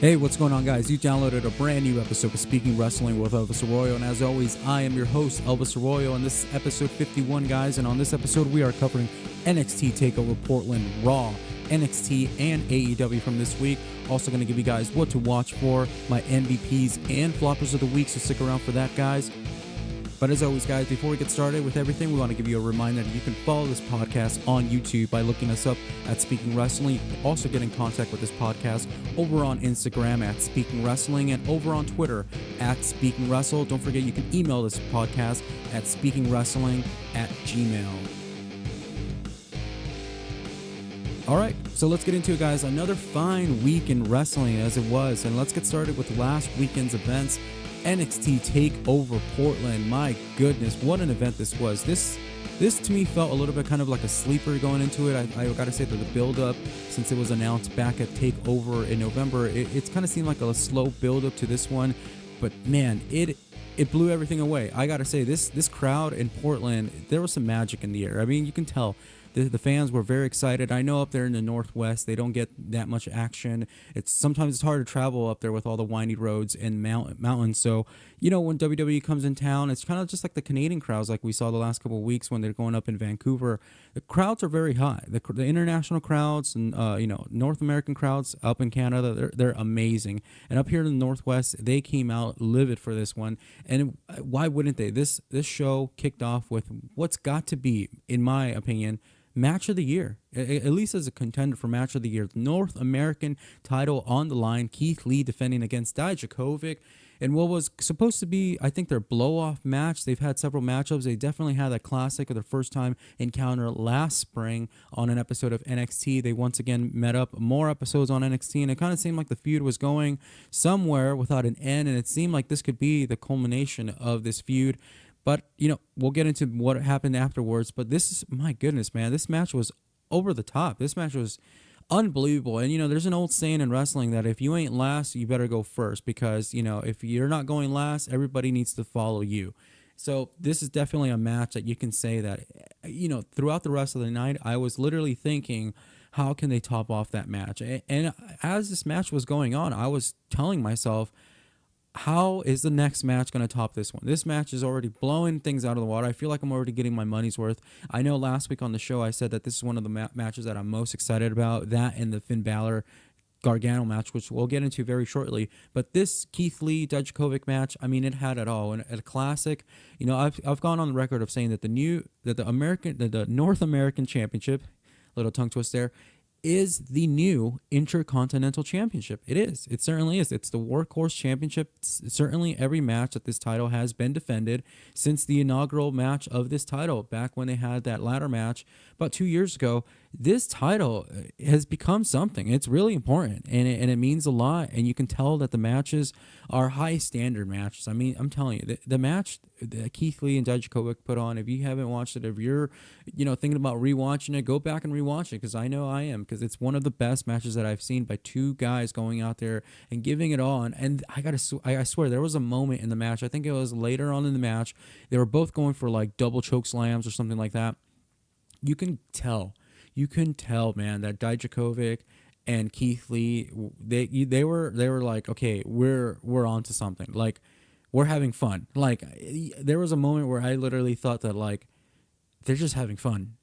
Hey, what's going on, guys? You downloaded a brand new episode of Speaking Wrestling with Elvis Arroyo, and as always, I am your host, Elvis Arroyo, and this is episode 51, guys, and on this episode, we are covering NXT Takeover Portland, Raw, NXT, and AEW from this week. Also going to give you guys what to watch for, my MVPs and floppers of the week, so stick around for that, guys. But as always, guys, before we get started with everything, we want to give you a reminder that you can follow this podcast on YouTube by looking us up at Speaking Wrestling. You can also get in contact with this podcast over on Instagram at Speaking Wrestling and over on Twitter at Speaking Wrestle. Don't forget, you can email this podcast at speakingwrestling@gmail.com. All right, so let's get into it, guys. Another fine week in wrestling as it was, and let's get started with last weekend's events. NXT Takeover Portland. My goodness, what an event this was. This to me felt a little bit kind of like a sleeper going into it. I gotta say that the build-up, since it was announced back at Takeover in November, it's kind of seemed like a slow build-up to this one. But man, it blew everything away. I gotta say, this crowd in Portland, there was some magic in the air. I mean, you can tell. The fans were very excited. I know up there in the Northwest, they don't get that much action. Sometimes it's hard to travel up there with all the windy roads and mountains. So, you know, when WWE comes in town, it's kind of just like the Canadian crowds like we saw the last couple of weeks when they're going up in Vancouver. The crowds are very high. The international crowds and, North American crowds up in Canada, they're amazing. And up here in the Northwest, they came out livid for this one. And why wouldn't they? This show kicked off with what's got to be, in my opinion, match of the year, at least as a contender for match of the year. North American title on the line. Keith Lee defending against Dijakovic. And what was supposed to be, I think, their blow-off match. They've had several matchups. They definitely had that classic of their first time encounter last spring on an episode of NXT. They once again met up more episodes on NXT, and it kind of seemed like the feud was going somewhere without an end, and it seemed like this could be the culmination of this feud. But, you know, we'll get into what happened afterwards. But this is, my goodness, man, this match was over the top. This match was unbelievable. And, you know, there's an old saying in wrestling that if you ain't last, you better go first. Because, you know, if you're not going last, everybody needs to follow you. So this is definitely a match that you can say that, you know, throughout the rest of the night, I was literally thinking, how can they top off that match? And as this match was going on, I was telling myself, how is the next match going to top this one? This match is already blowing things out of the water. I feel like I'm already getting my money's worth. I know last week on the show I said that this is one of the matches that I'm most excited about, that and the Finn Balor Gargano match, which we'll get into very shortly. But this Keith Lee Dijakovic match, I mean, it had it all. And a classic, you know, I've gone on the record of saying that the North American Championship, little tongue twist there, is the new Intercontinental Championship. It is. It certainly is. It's the Workhorse Championship. Certainly every match that this title has been defended since the inaugural match of this title, back when they had that ladder match about 2 years ago. This title has become something. It's really important, and it means a lot, and you can tell that the matches are high standard matches. I mean, I'm telling you, the match that Keith Lee and Dijakovic put on, if you haven't watched it, if you're, you know, thinking about rewatching it, go back and rewatch it, because I know I am, because it's one of the best matches that I've seen by two guys going out there and giving it all. And I swear, there was a moment in the match, I think it was later on in the match, they were both going for like double choke slams or something like that. You can tell, man, that Dijakovic and Keith Lee, they were like, okay, we're on to something. Like, we're having fun. Like, there was a moment where I literally thought that, like, they're just having fun.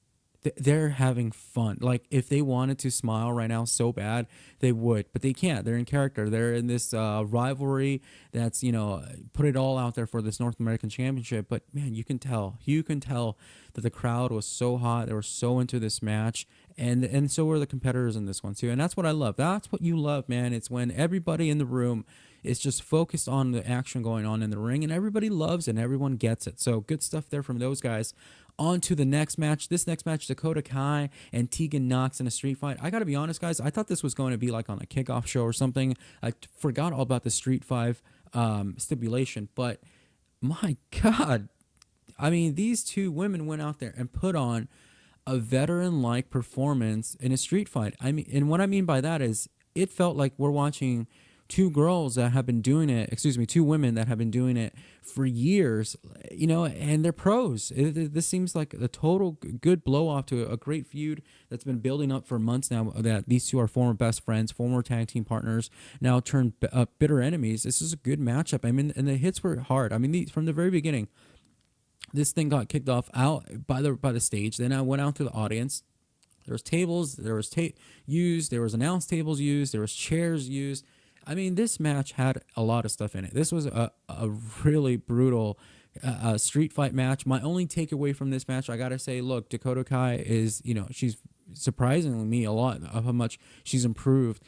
They're having fun. Like, if they wanted to smile right now so bad, they would, but they can't. They're in character. They're in this rivalry that's, you know, put it all out there for this North American Championship. But man, you can tell that the crowd was so hot. They were so into this match, and so were the competitors in this one too. And that's what I love. That's what you love, man. It's when everybody in the room is just focused on the action going on in the ring, and everybody loves it and everyone gets it. So good stuff there from those guys. On to the next match. This next match, Dakota Kai and Tegan Nox in a street fight. I got to be honest, guys. I thought this was going to be like on a kickoff show or something. I forgot all about the Street 5 stipulation. But my God, I mean, these two women went out there and put on a veteran-like performance in a street fight. I mean, and what I mean by that is it felt like we're watching two girls that have been doing it, two women that have been doing it for years, and they're pros. This seems like a total good blow off to a great feud that's been building up for months now, that these two are former best friends, former tag team partners, now turned bitter enemies. This is a good matchup. I mean, and the hits were hard. I mean, from the very beginning, this thing got kicked off out by the stage. Then I went out to the audience. There was tables, there was tape used, there was announce tables used, there was chairs used. I mean, this match had a lot of stuff in it. This was a really brutal street fight match. My only takeaway from this match, I gotta say, look, Dakota Kai is, she's surprisingly me a lot of how much she's improved,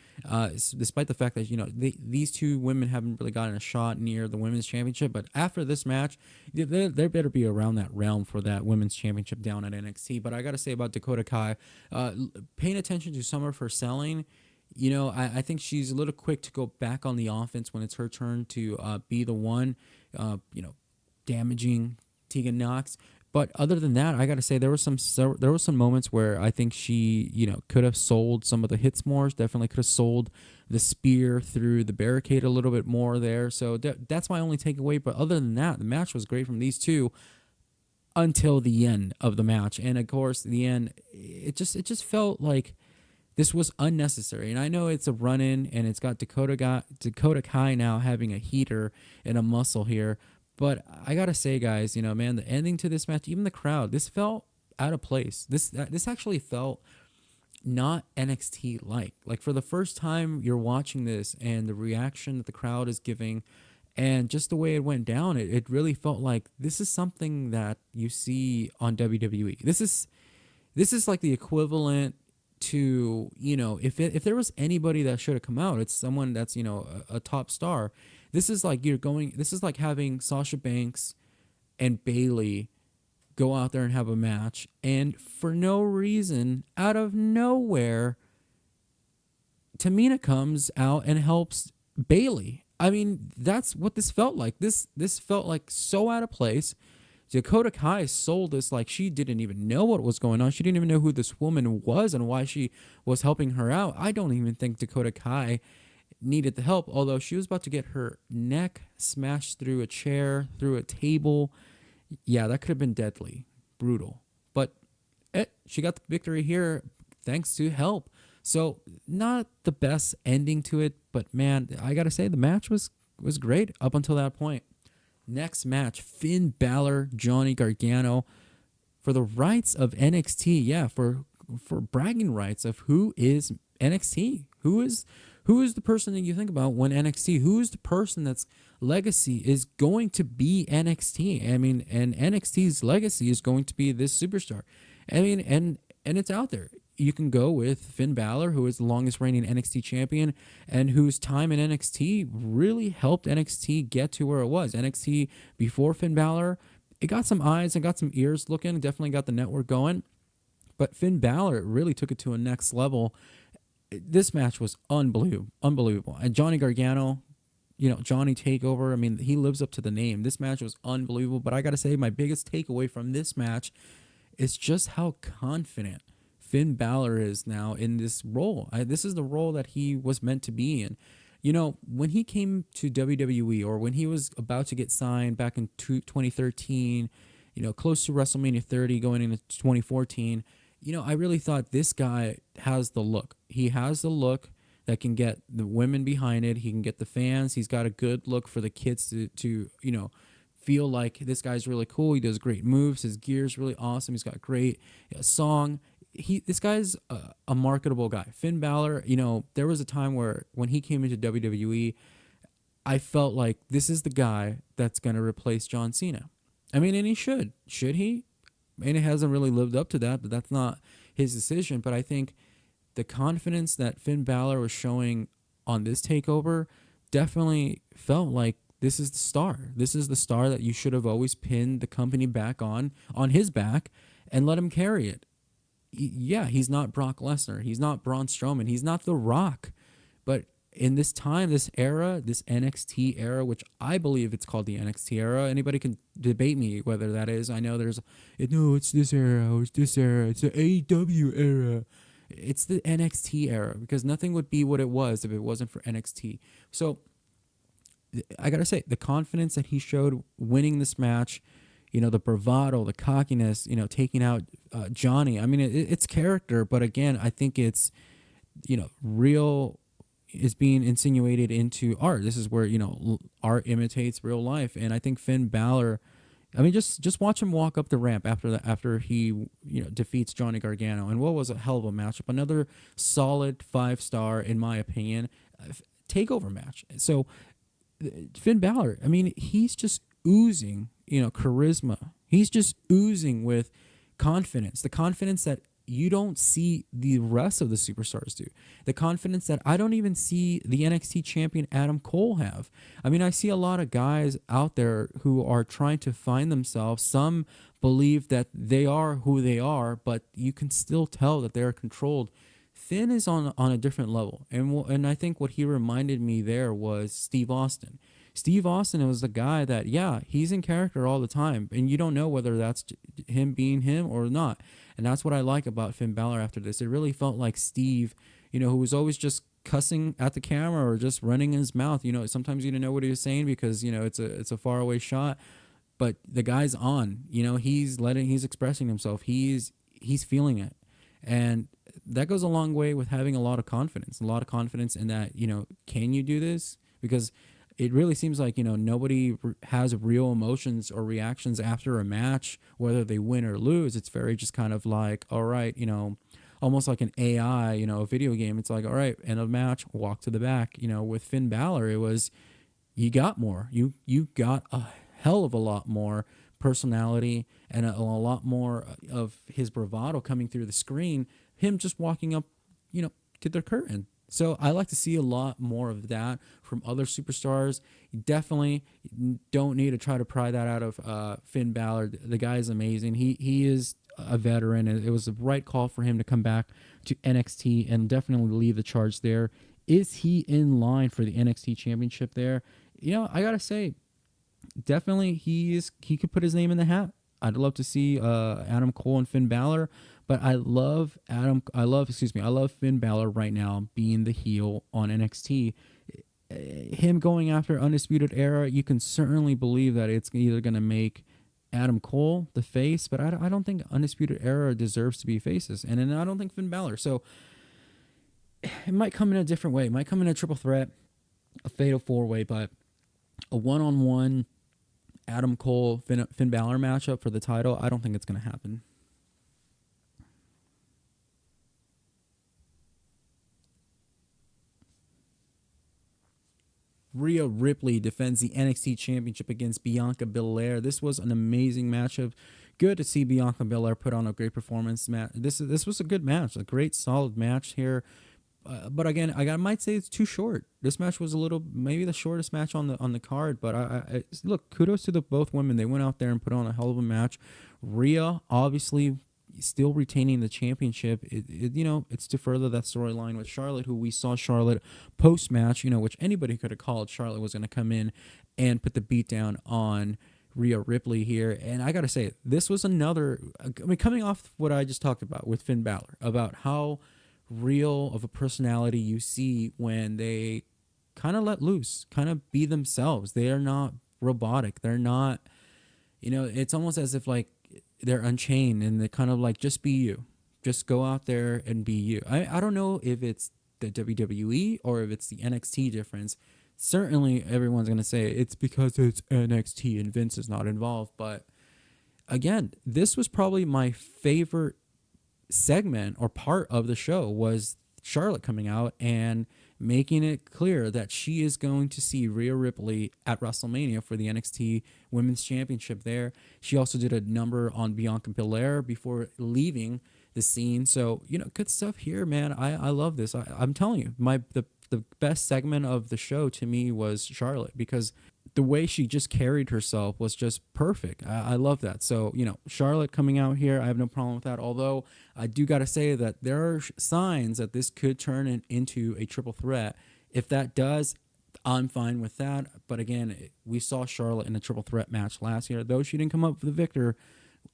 despite the fact that these two women haven't really gotten a shot near the women's championship. But after this match, they better be around that realm for that women's championship down at NXT. But I gotta say about Dakota Kai, paying attention to some of her selling, I think she's a little quick to go back on the offense when it's her turn to be the one, damaging Tegan Knox. But other than that, I got to say there were some moments where I think she, could have sold some of the hits more. Definitely could have sold the spear through the barricade a little bit more there. So that's my only takeaway. But other than that, the match was great from these two until the end of the match. And of course, the end, it just felt like this was unnecessary. And I know it's a run-in, and it's got Dakota Kai now having a heater and a muscle here. But I gotta say, guys, man, the ending to this match, even the crowd, this felt out of place. This actually felt not NXT like. Like, for the first time you're watching this, and the reaction that the crowd is giving, and just the way it went down, it really felt like this is something that you see on WWE. This is like the equivalent to, if there was anybody that should have come out, it's someone that's, a top star. This is like having Sasha Banks and Bayley go out there and have a match, and for no reason, out of nowhere, Tamina comes out and helps Bayley. I mean, that's what this felt like. This felt like so out of place. Dakota Kai sold this like she didn't even know what was going on. She didn't even know who this woman was and why she was helping her out. I don't even think Dakota Kai needed the help, although she was about to get her neck smashed through a chair, through a table. Yeah, that could have been deadly, brutal. But she got the victory here thanks to help. So not the best ending to it, but man, I gotta say the match was great up until that point. Next match, Finn Balor, Johnny Gargano, for the rights of NXT. Yeah, for bragging rights of who is NXT, who is the person that you think about when NXT, who is the person that's legacy is going to be NXT. I mean, and NXT's legacy is going to be this superstar. I mean, and it's out there. You can go with Finn Balor, who is the longest reigning NXT champion and whose time in NXT really helped NXT get to where it was. NXT before Finn Balor, it got some eyes and got some ears looking, definitely got the network going. But Finn Balor really took it to a next level. This match was unbelievable. And Johnny Gargano, Johnny Takeover, I mean, he lives up to the name. This match was unbelievable. But I got to say, my biggest takeaway from this match is just how confident Finn Balor is now in this role. This is the role that he was meant to be in. When he came to WWE, or when he was about to get signed back in 2013, close to WrestleMania 30 going into 2014, I really thought this guy has the look. He has the look that can get the women behind it. He can get the fans. He's got a good look for the kids to feel like this guy's really cool. He does great moves. His gear's really awesome. He's got great song. This guy's a marketable guy. Finn Balor, there was a time where when he came into WWE, I felt like this is the guy that's going to replace John Cena. I mean, and he should. Should he? And it hasn't really lived up to that, but that's not his decision. But I think the confidence that Finn Balor was showing on this takeover definitely felt like this is the star. This is the star that you should have always pinned the company back on his back and let him carry it. He's not Brock Lesnar. He's not Braun Strowman. He's not The Rock. But in this time, this era, this NXT era, which I believe it's called the NXT era. Anybody can debate me whether that is. I know it's this era, or it's this era. It's the AEW era. It's the NXT era, because nothing would be what it was if it wasn't for NXT. So I gotta say, the confidence that he showed winning this match, the bravado, the cockiness, taking out Johnny. I mean, it's character, but again, I think it's, real is being insinuated into art. This is where, art imitates real life. And I think Finn Balor, I mean, just watch him walk up the ramp after he defeats Johnny Gargano, and what was a hell of a matchup. Another solid 5-star in my opinion, takeover match. So Finn Balor, I mean, he's just oozing, charisma. He's just oozing with confidence. The confidence that you don't see the rest of the superstars do. The confidence that I don't even see the NXT champion Adam Cole have. I mean, I see a lot of guys out there who are trying to find themselves. Some believe that they are who they are, but you can still tell that they're controlled. Finn is on a different level, and I think what he reminded me there was Steve Austin. Steve Austin was the guy that, yeah, he's in character all the time, and you don't know whether that's him being him or not. And that's what I like about Finn Balor after this. It really felt like Steve, who was always just cussing at the camera or just running his mouth. Sometimes you didn't know what he was saying because, it's a faraway shot, but the guy's on. He's expressing himself. He's feeling it. And that goes a long way with having a lot of confidence in that, can you do this? Because it really seems like, nobody has real emotions or reactions after a match, whether they win or lose. It's very just kind of like, all right, almost like an AI, a video game. It's like, all right, end of match, walk to the back. With Finn Balor, it was, you got more. You got a hell of a lot more personality and a lot more of his bravado coming through the screen. Him just walking up, to the curtain. So I like to see a lot more of that from other superstars. You definitely don't need to try to pry that out of Finn Balor. The guy is amazing. He is a veteran, and it was the right call for him to come back to NXT and definitely leave the charge there. Is he in line for the NXT championship there? I gotta say, definitely he could put his name in the hat. I'd love to see Adam Cole and Finn Balor, but I love Finn Balor right now being the heel on NXT. Him going after Undisputed Era, you can certainly believe that it's either going to make Adam Cole the face, but I don't think Undisputed Era deserves to be faces, and then I don't think Finn Balor. So it might come in a different way. It might come in a triple threat, a fatal 4-way, but a one-on-one Adam Cole Finn Balor matchup for the title, I don't think it's going to happen. Rhea Ripley defends the NXT Championship against Bianca Belair. This was an amazing matchup. Good to see Bianca Belair put on a great performance. This was a good match, a great solid match here. But again, I might say it's too short. This match was maybe the shortest match on the card. But I look, kudos to both women. They went out there and put on a hell of a match. Rhea obviously still retaining the championship. It's to further that storyline with Charlotte, who we saw Charlotte post match. Which anybody could have called. Charlotte was going to come in and put the beat down on Rhea Ripley here. And I got to say, this was another. I mean, coming off what I just talked about with Finn Balor about how real of a personality you see when they kind of let loose, kind of be themselves. They are not robotic. They're not, it's almost as if like they're unchained and they kind of like, just be you. Just go out there and be you. I don't know if it's the WWE or if it's the NXT difference. Certainly everyone's going to say it's because it's NXT and Vince is not involved. But again, this was probably my favorite segment or part of the show was Charlotte coming out and making it clear that she is going to see Rhea Ripley at WrestleMania for the NXT Women's Championship there. She also did a number on Bianca Belair before leaving the scene. So, good stuff here, man. I love this. I'm telling you, the best segment of the show to me was Charlotte, because the way she just carried herself was just perfect. I love that. So, Charlotte coming out here, I have no problem with that. Although I do got to say that there are signs that this could turn into a triple threat. If that does, I'm fine with that. But again, we saw Charlotte in a triple threat match last year. Though she didn't come up with the victor,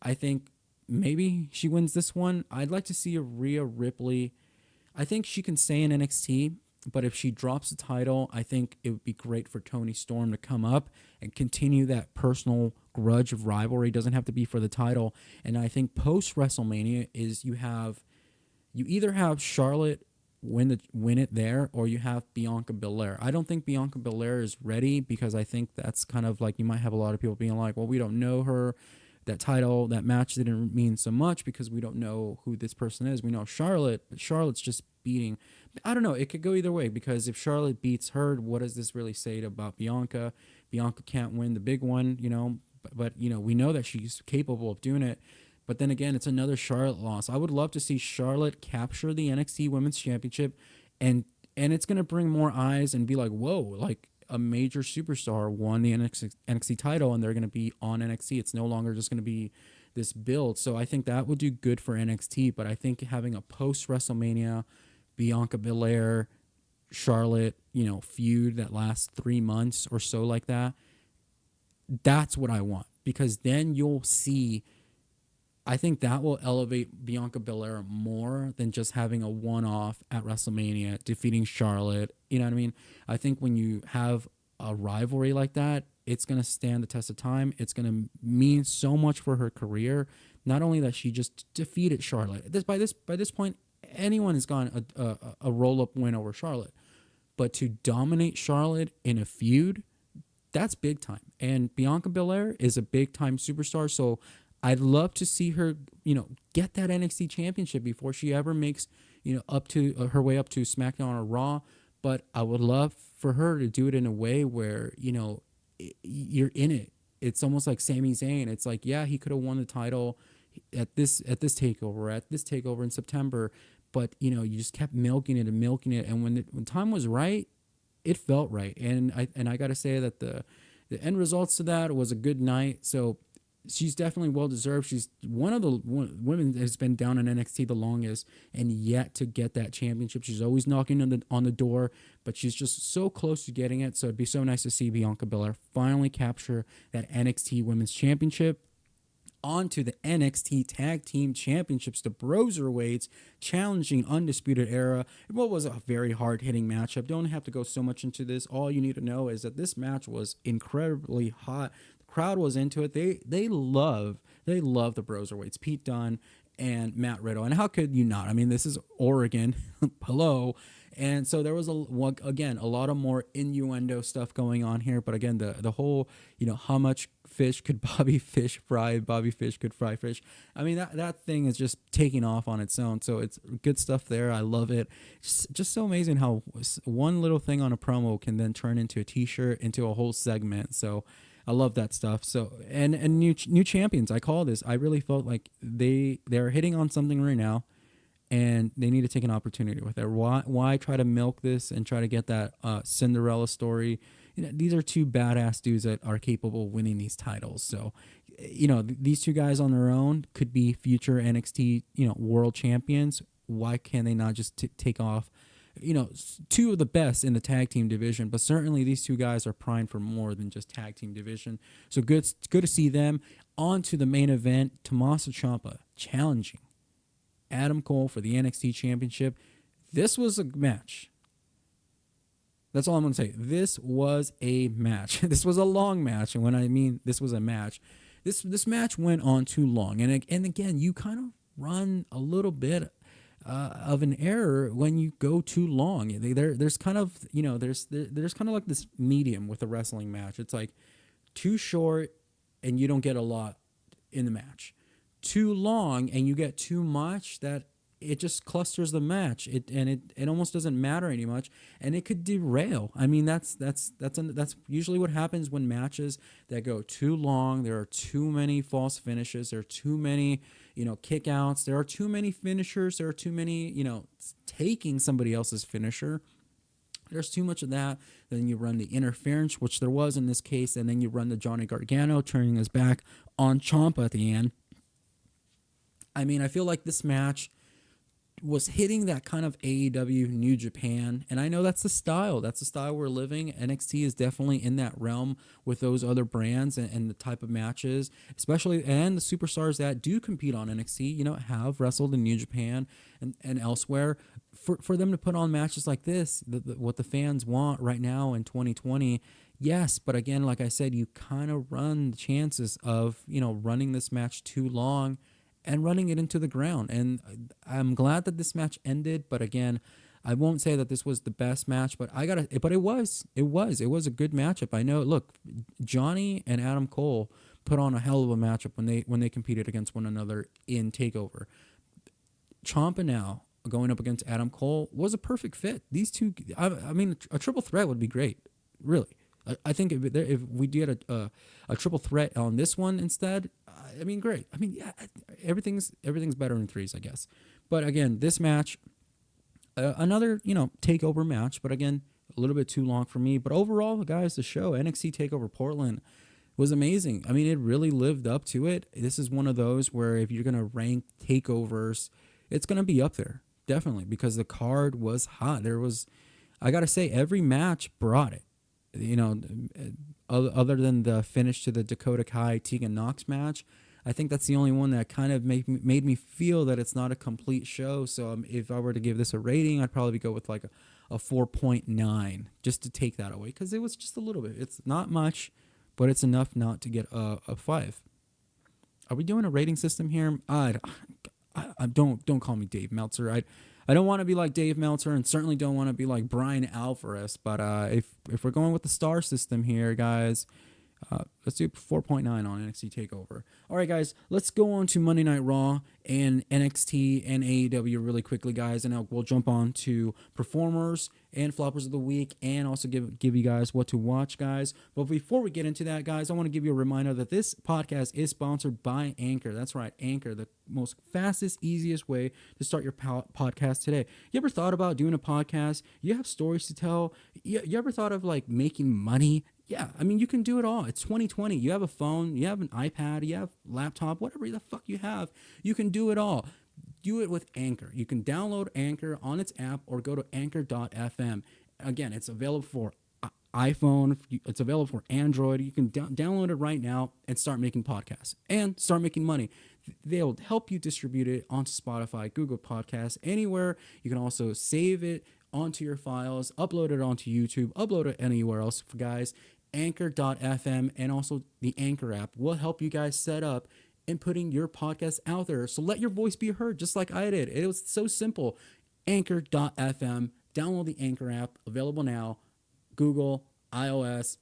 I think maybe she wins this one. I'd like to see a Rhea Ripley I think she can stay in NXT, but if she drops the title, I think it would be great for Toni Storm to come up and continue that personal grudge of rivalry. It doesn't have to be for the title. And I think post WrestleMania is you either have Charlotte win it there, or you have Bianca Belair. I don't think Bianca Belair is ready, because I think that's kind of like, you might have a lot of people being like, well, we don't know her. That title, that match didn't mean so much because we don't know who this person is. We know Charlotte, but Charlotte's just beating. I don't know. It could go either way, because if Charlotte beats her, what does this really say about Bianca? Bianca can't win the big one, but we know that she's capable of doing it. But then again, it's another Charlotte loss. I would love to see Charlotte capture the NXT Women's Championship, and it's going to bring more eyes and be like, whoa, like a major superstar won the NXT title, and they're going to be on NXT. It's no longer just going to be this build. So I think that would do good for NXT, but I think having a post-WrestleMania Bianca Belair, Charlotte, feud that lasts 3 months or so like that, that's what I want, because then you'll see, I think that will elevate Bianca Belair more than just having a one-off at WrestleMania, defeating Charlotte. You know what I mean? I think when you have a rivalry like that, it's going to stand the test of time. It's going to mean so much for her career. Not only that she just defeated Charlotte. By this point, anyone has gone a roll-up win over Charlotte. But to dominate Charlotte in a feud, that's big time. And Bianca Belair is a big-time superstar, so I'd love to see her, get that NXT championship before she ever makes, up to her way up to SmackDown or Raw. But I would love for her to do it in a way where, you're in it. It's almost like Sami Zayn. It's like, yeah, he could have won the title at this takeover in September, but you just kept milking it. And when time was right, it felt right. And I got to say that the end results to that was a good night. So she's definitely well deserved. She's one of the women that has been down in NXT the longest, and yet to get that championship, she's always knocking on the door, but she's just so close to getting it. So it'd be so nice to see Bianca Belair finally capture that NXT Women's Championship. On to the NXT Tag Team Championships, the Broserweights challenging Undisputed Era. What was a very hard-hitting matchup. Don't have to go so much into this. All you need to know is that this match was incredibly hot. Crowd was into it. They love the Broserweights, Pete Dunne and Matt Riddle. And how could you not? I mean, this is Oregon. Hello. And so there was a lot of more innuendo stuff going on here. But again, the whole, how much fish could Bobby Fish fry? Bobby Fish could fry fish. I mean, that thing is just taking off on its own. So it's good stuff there. I love it. Just so amazing how one little thing on a promo can then turn into a t-shirt, into a whole segment. So I love that stuff. So and new champions. I call this. I really felt like they're hitting on something right now, and they need to take an opportunity with it. Why try to milk this and try to get that Cinderella story? These are two badass dudes that are capable of winning these titles. So, these two guys on their own could be future NXT, world champions. Why can't they not just take off? Two of the best in the tag team division, but certainly these two guys are primed for more than just tag team division. So good to see them. On to the main event, Tommaso Ciampa challenging Adam Cole for the NXT Championship. This was a match. That's all I'm going to say. This was a match. This was a long match, and when I mean this was a match, this match went on too long. And again, you kind of run a little bit of an error when you go too long. There's kind of there's kind of like this medium with a wrestling match. It's like too short and you don't get a lot in the match. Too long and you get too much that it just clusters the match. It almost doesn't matter any much, and it could derail. I mean, that's usually what happens when matches that go too long. There are too many false finishes. There are too many kickouts. There are too many finishers. There are too many taking somebody else's finisher. There's too much of that. Then you run the interference, which there was in this case, and then you run the Johnny Gargano turning his back on Ciampa at the end. I mean, I feel like this match was hitting that kind of AEW New Japan. And I know that's the style. That's the style we're living. NXT is definitely in that realm with those other brands and the type of matches, especially, and the superstars that do compete on NXT, have wrestled in New Japan and elsewhere. For them to put on matches like this, what the fans want right now in 2020, yes. But again, like I said, you kind of run the chances of, running this match too long and running it into the ground. And I'm glad that this match ended, but again, I won't say that this was the best match, but it was a good matchup. I know. Look, Johnny and Adam Cole put on a hell of a matchup when they competed against one another in Takeover. Ciampa now going up against Adam Cole was a perfect fit. These two, I mean, a triple threat would be great, really. I think if we did a triple threat on this one instead, I mean, great. I mean, yeah, everything's better in threes, I guess. But again, this match, another takeover match, but again, a little bit too long for me. But overall, guys, the show NXT Takeover Portland was amazing. I mean, it really lived up to it. This is one of those where if you're gonna rank takeovers, it's gonna be up there definitely because the card was hot. I gotta say, every match brought it. Other than the finish to the Dakota Kai Tegan Nox match, I think that's the only one that kind of made me feel that it's not a complete show. So if I were to give this a rating, I'd probably go with like a 4.9 just to take that away because it was just a little bit. It's not much, but it's enough not to get a 5. Are we doing a rating system here? I don't call me Dave Meltzer. I don't want to be like Dave Meltzer and certainly don't want to be like Brian Alvarez. But if we're going with the star system here, guys, let's do 4.9 on NXT TakeOver. All right, guys, let's go on to Monday Night Raw and NXT and AEW really quickly, guys, and we'll jump on to performers and floppers of the week and also give you guys what to watch, guys. But before we get into that, guys, I want to give you a reminder that this podcast is sponsored by Anchor. That's right, Anchor, the most fastest, easiest way to start your podcast today. You ever thought about doing a podcast? You have stories to tell? You ever thought of like making money? Yeah, I mean, you can do it all. It's 2020. You have a phone, you have an iPad, you have a laptop, whatever the fuck you have, you can do it all. Do it with Anchor. You can download Anchor on its app or go to anchor.fm. Again, it's available for iPhone. It's available for Android. You can download it right now and start making podcasts and start making money. They'll help you distribute it onto Spotify, Google Podcasts, anywhere. You can also save it onto your files, upload it onto YouTube, upload it anywhere else, guys. Anchor.fm and also the Anchor app will help you guys set up and putting your podcast out there. So let your voice be heard just like I did. It was so simple. Anchor.fm. Download the Anchor app. Available now. Google, iOS,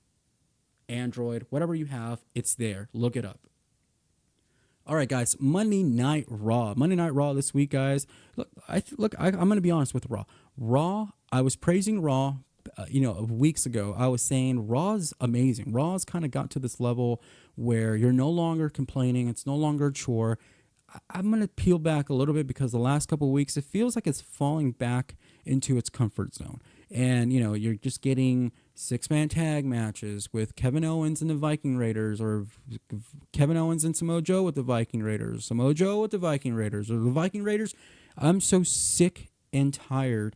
Android, whatever you have, it's there. Look it up. All right, guys. Monday Night Raw. Monday Night Raw this week, guys. I'm going to be honest with Raw. Raw, I was praising Raw weeks ago. I was saying Raw's amazing. Raw's kind of got to this level where you're no longer complaining. It's no longer a chore. I'm going to peel back a little bit because the last couple of weeks, it feels like it's falling back into its comfort zone. And, you're just getting 6-man tag matches with Kevin Owens and the Viking Raiders, or Kevin Owens and Samoa Joe with the Viking Raiders, Samoa Joe with the Viking Raiders, or the Viking Raiders. I'm so sick and tired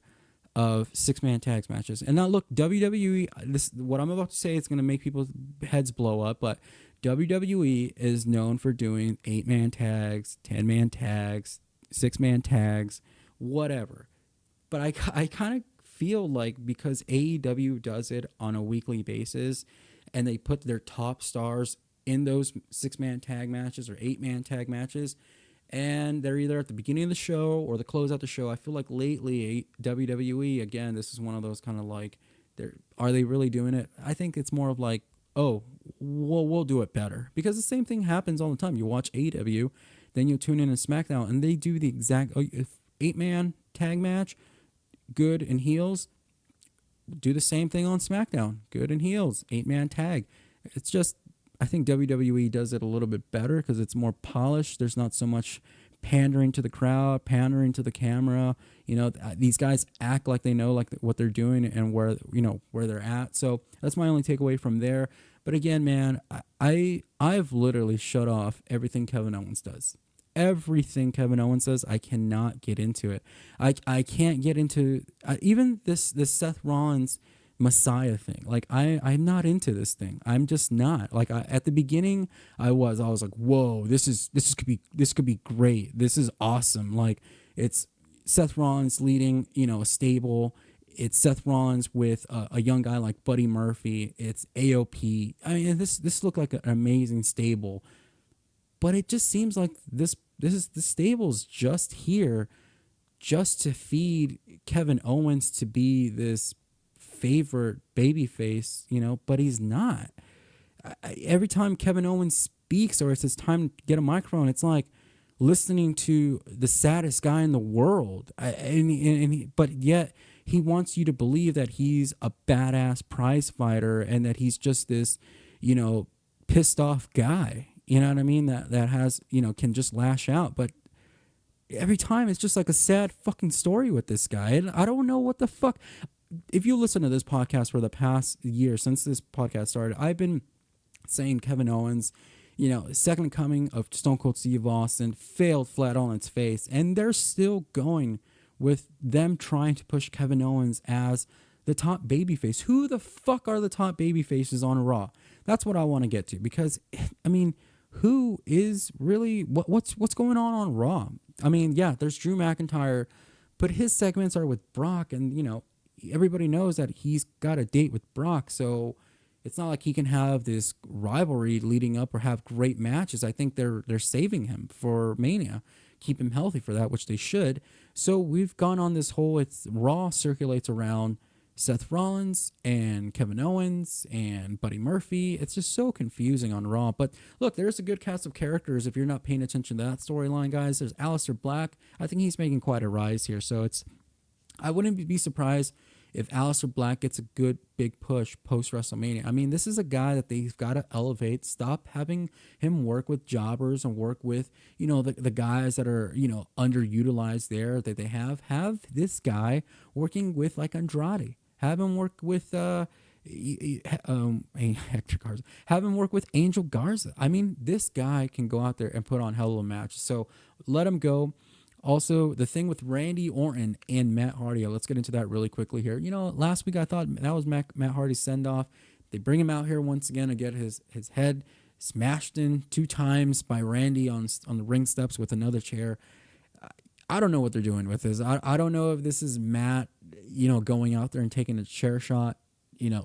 of 6-man tag matches. And now look, WWE, what I'm about to say is going to make people's heads blow up, but WWE is known for doing 8-man tags, 10-man tags, 6-man tags, whatever. But I kind of feel like because AEW does it on a weekly basis and they put their top stars in those 6-man tag matches or 8-man tag matches, and they're either at the beginning of the show or the close out the show. I feel like lately WWE, again, this is one of those kind of like, are they really doing it? I think it's more of like, oh, we'll do it better. Because the same thing happens all the time. You watch AEW, then you tune in to SmackDown, and they do the exact 8-man tag match, good and heels. Do the same thing on SmackDown, good and heels, 8-man tag. It's just, I think WWE does it a little bit better because it's more polished. There's not so much pandering to the crowd, pandering to the camera. These guys act like they know like what they're doing and where they're at. So that's my only takeaway from there. But again, man, I've literally shut off everything Kevin Owens does. everything Kevin Owens says, I cannot get into it. I can't get into even this Seth Rollins Messiah thing. Like I'm not into this thing. I'm just not. Like at the beginning I was like, whoa, this could be great. This is awesome. Like it's Seth Rollins leading, a stable. It's Seth Rollins with a young guy like Buddy Murphy. It's AOP. I mean, this looked like an amazing stable, but it just seems like the stable's just here just to feed Kevin Owens to be this favorite babyface, but he's not. Every time Kevin Owens speaks or it's his time to get a microphone, it's like listening to the saddest guy in the world. But yet he wants you to believe that he's a badass prize fighter and that he's just this, pissed off guy. You know what I mean? That has, can just lash out. But every time it's just like a sad fucking story with this guy. And I don't know what the fuck. If you listen to this podcast for the past year, since this podcast started, I've been saying Kevin Owens, second coming of Stone Cold Steve Austin, failed flat on its face. And they're still going with them trying to push Kevin Owens as the top babyface. Who the fuck are the top babyfaces on Raw? That's what I want to get to. Because, I mean, who is really, what's going on Raw? I mean, yeah, there's Drew McIntyre, but his segments are with Brock, and, everybody knows that he's got a date with Brock, so it's not like he can have this rivalry leading up or have great matches. I think they're saving him for Mania, keep him healthy for that, which they should. So we've gone on this whole, Raw circulates around Seth Rollins and Kevin Owens and Buddy Murphy. It's just so confusing on Raw. But look, there's a good cast of characters if you're not paying attention to that storyline, guys. There's Aleister Black. I think he's making quite a rise here. So I wouldn't be surprised if Aleister Black gets a good big push post WrestleMania. I mean, this is a guy that they've got to elevate. Stop having him work with jobbers and work with, the guys that are, underutilized there that they have. Have this guy working with like Andrade. Have him work with Hector Garza. Have him work with Angel Garza. I mean, this guy can go out there and put on hell of a match. So let him go. Also, the thing with Randy Orton and Matt Hardy, let's get into that really quickly here. Last week I thought that was Matt Hardy's send-off. They bring him out here once again to get his head smashed in 2 times by Randy on the ring steps with another chair. I don't know what they're doing with this. I don't know if this is Matt, going out there and taking a chair shot,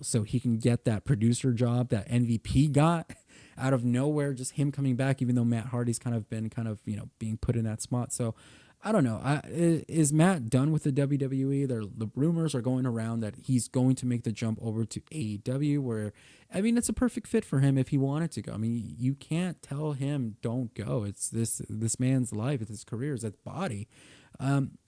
so he can get that producer job that MVP got out of nowhere, just him coming back, even though Matt Hardy's been being put in that spot. So I don't know. Is Matt done with the WWE? The rumors are going around that he's going to make the jump over to AEW, where, I mean, it's a perfect fit for him if he wanted to go. I mean, you can't tell him don't go. It's this man's life. It's his career. It's his body.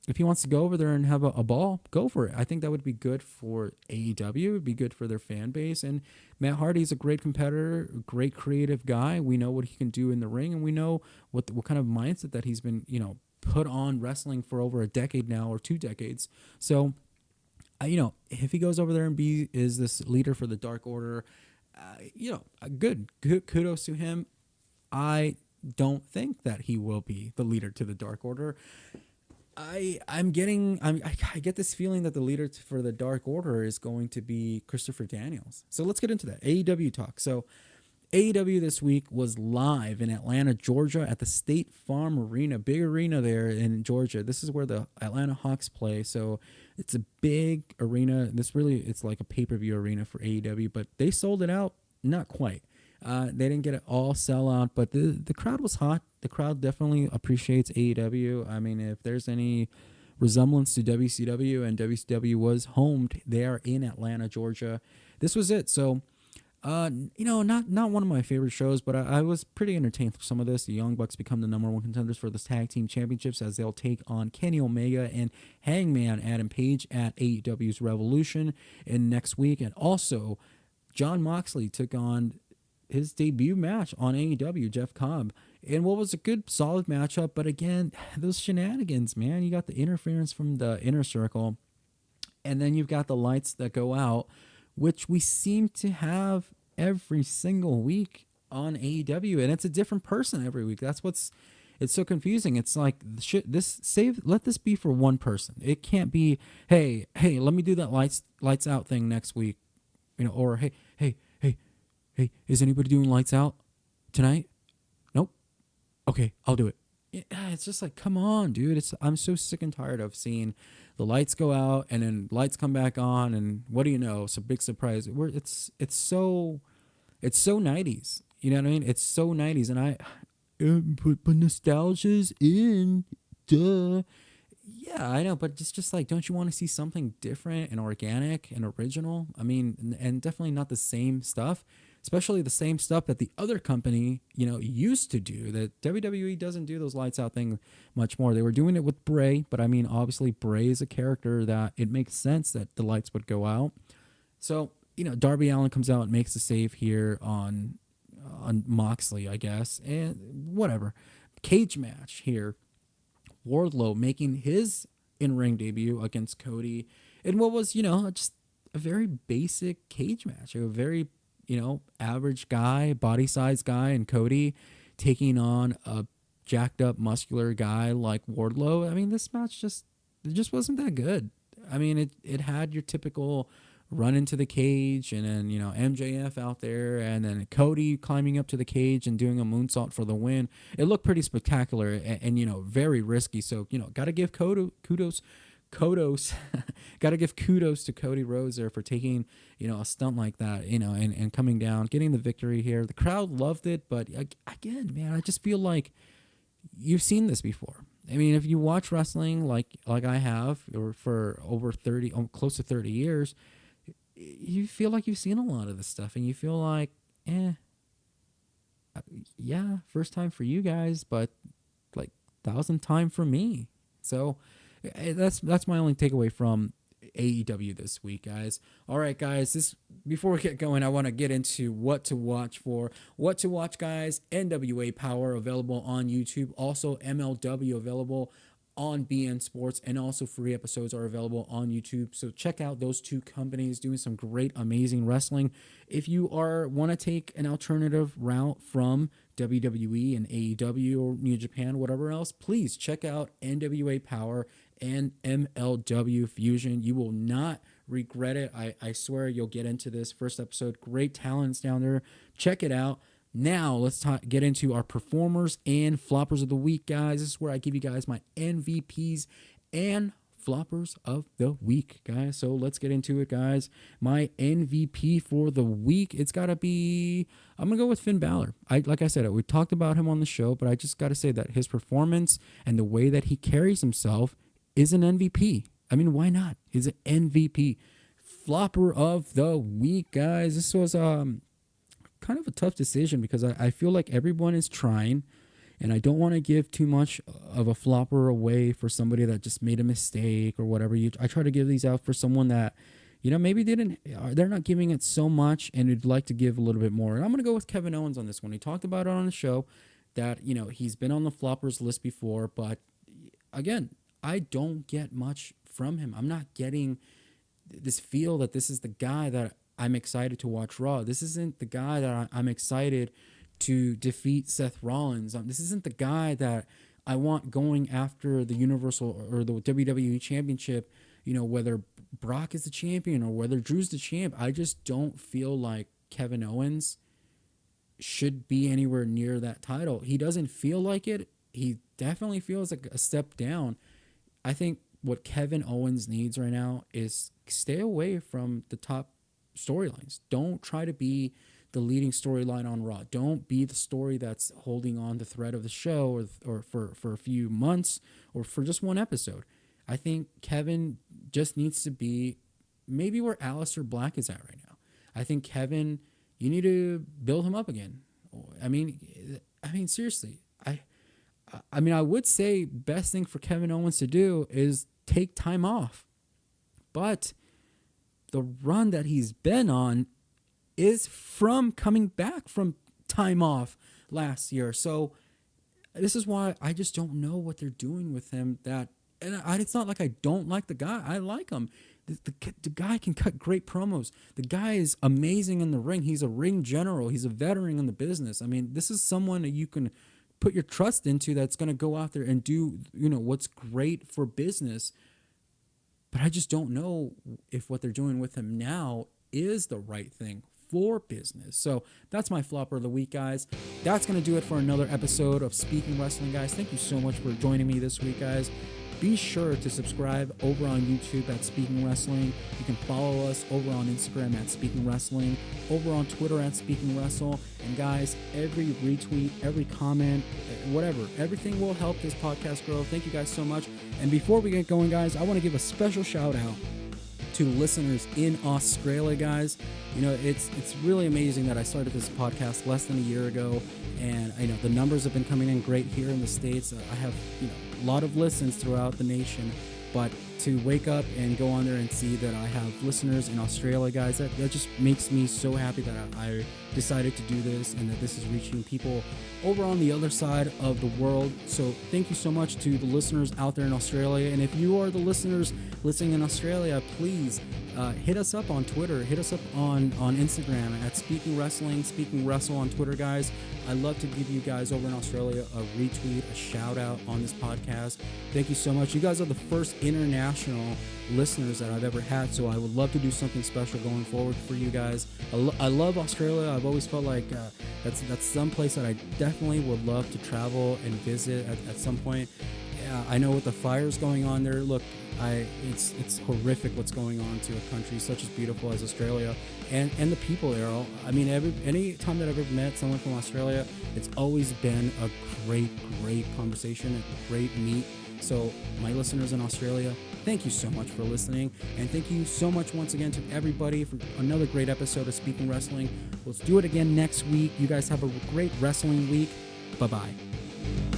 If he wants to go over there and have a ball, go for it. I think that would be good for AEW. It would be good for their fan base. And Matt Hardy's a great competitor, great creative guy. We know what he can do in the ring, and we know what kind of mindset that he's been, put on wrestling for over a decade now, or 2 decades. So, if he goes over there and is this leader for the Dark Order, good kudos to him. I don't think that he will be the leader to the Dark Order. I get this feeling that the leader for the Dark Order is going to be Christopher Daniels. So let's get into that AEW talk. So AEW this week was live in Atlanta, Georgia at the State Farm Arena, big arena there in Georgia. This is where the Atlanta Hawks play. So it's a big arena. It's like a pay-per-view arena for AEW, but they sold it out. Not quite. They didn't get it all sell out, but the crowd was hot. The crowd definitely appreciates AEW. I mean, if there's any resemblance to WCW, and WCW was homed there in Atlanta, Georgia, this was it. So, not one of my favorite shows, but I was pretty entertained with some of this. The Young Bucks become the #1 contenders for the Tag Team Championships as they'll take on Kenny Omega and Hangman Adam Page at AEW's Revolution in next week. And also, Jon Moxley took on his debut match on AEW, Jeff Cobb, and what was a good, solid matchup. But again, those shenanigans, man. You got the interference from the Inner Circle, and then you've got the lights that go out, which we seem to have every single week on AEW, and it's a different person every week. That's what's it's so confusing. It's like let this be for one person. It can't be, hey, let me do that lights out thing next week, or hey, is anybody doing lights out tonight? Nope. Okay, I'll do it. It's just like, come on, dude. I'm so sick and tired of seeing the lights go out and then lights come back on, and what do you know? It's a big surprise. It's so 90s. You know what I mean? It's so 90s, and but nostalgia's in, duh. Yeah, I know, but it's just like, don't you want to see something different and organic and original? I mean, and definitely not the same stuff, especially the same stuff that the other company, used to do. That WWE doesn't do those lights out thing much more. They were doing it with Bray, but I mean, obviously Bray is a character that it makes sense that the lights would go out. So, Darby Allin comes out and makes a save here on Moxley, I guess, and whatever. Cage match here. Wardlow making his in-ring debut against Cody in what was, just a very basic cage match. A very, average guy, body size guy, and Cody taking on a jacked up, muscular guy like Wardlow. I mean, this match just wasn't that good. I mean, it had your typical run into the cage, and then MJF out there, and then Cody climbing up to the cage and doing a moonsault for the win. It looked pretty spectacular and very risky. So gotta give kudos. Gotta give kudos to Cody Rhodes there for taking a stunt like that, and coming down, getting the victory here. The crowd loved it, but again, man, I just feel like you've seen this before. I mean, if you watch wrestling like I have, or for over 30, close to 30 years, you feel like you've seen a lot of this stuff, and you feel like, yeah, first time for you guys, but like 1,000th time for me. So that's my only takeaway from AEW this week, guys. All right, guys, before we get going, I want to get into what to watch, guys. NWA Power available on YouTube, also MLW available on BN Sports, and also free episodes are available on YouTube. So check out those two companies doing some great, amazing wrestling. If you want to take an alternative route from WWE and AEW or New Japan, whatever else, please check out NWA Power and MLW Fusion. You will not regret it. I swear you'll get into this first episode. Great talents down there. Check it out. Now, let's get into our performers and floppers of the week, guys. This is where I give you guys my MVPs and floppers of the week, guys. So let's get into it, guys. My MVP for the week, I'm going to go with Finn Balor. Like I said, we talked about him on the show, but I just got to say that his performance and the way that he carries himself is an MVP. I mean, why not? He's an MVP. Flopper of the week, guys. This was kind of a tough decision because I feel like everyone is trying, and I don't want to give too much of a flopper away for somebody that just made a mistake or whatever. I try to give these out for someone that, maybe they're not giving it so much and would like to give a little bit more. And I'm going to go with Kevin Owens on this one. He talked about it on the show that, he's been on the floppers list before, but again, I don't get much from him. I'm not getting this feel that this is the guy that I'm excited to watch Raw. This isn't the guy that I'm excited to defeat Seth Rollins. This isn't the guy that I want going after the Universal or the WWE Championship, whether Brock is the champion or whether Drew's the champ. I just don't feel like Kevin Owens should be anywhere near that title. He doesn't feel like it. He definitely feels like a step down. I think what Kevin Owens needs right now is stay away from the top storylines. Don't try to be the leading storyline on Raw. Don't be the story that's holding on the thread of the show or for a few months or for just one episode. I think Kevin just needs to be maybe where Aleister Black is at right now. I think Kevin, you need to build him up again. I mean seriously. I would say best thing for Kevin Owens to do is take time off. But the run that he's been on is from coming back from time off last year. So this is why I just don't know what they're doing with him. It's not like I don't like the guy. I like him. The guy can cut great promos. The guy is amazing in the ring. He's a ring general. He's a veteran in the business. I mean, this is someone that you can put your trust into that's going to go out there and do, what's great for business. But I just don't know if what they're doing with him now is the right thing for business. So that's my flopper of the week, guys. That's going to do it for another episode of Speaking Wrestling, guys. Thank you so much for joining me this week, guys. Be sure to subscribe over on YouTube at Speaking Wrestling. You can follow us over on Instagram at Speaking Wrestling, over on Twitter at Speaking Wrestle. And guys, every retweet, every comment, whatever, everything will help this podcast grow. Thank you guys so much. And before we get going, guys, I want to give a special shout out to listeners in Australia, guys. It's really amazing that I started this podcast less than a year ago, and I know the numbers have been coming in great here in the States. I have a lot of listens throughout the nation, but to wake up and go on there and see that I have listeners in Australia, guys, that just makes me so happy that I decided to do this and that this is reaching people over on the other side of the world. So thank you so much to the listeners out there in Australia. And if you are the listeners listening in Australia, please hit us up on Twitter, hit us up on Instagram at Speaking Wrestling, Speaking Wrestle on Twitter, guys. I'd love to give you guys over in Australia a retweet, a shout out on this podcast. Thank you so much. You guys are the first international listeners that I've ever had, so I would love to do something special going forward for you guys. I love Australia. I've always felt like that's some place that I definitely would love to travel and visit at some point. I know with the fires going on there, look, it's horrific what's going on to a country such as beautiful as Australia, and the people there. I mean, any time that I've ever met someone from Australia, it's always been a great conversation, a great meet. So my listeners in Australia, thank you so much for listening, and thank you so much once again to everybody for another great episode of Speaking Wrestling. Let's do it again next week. You guys have a great wrestling week. Bye-bye.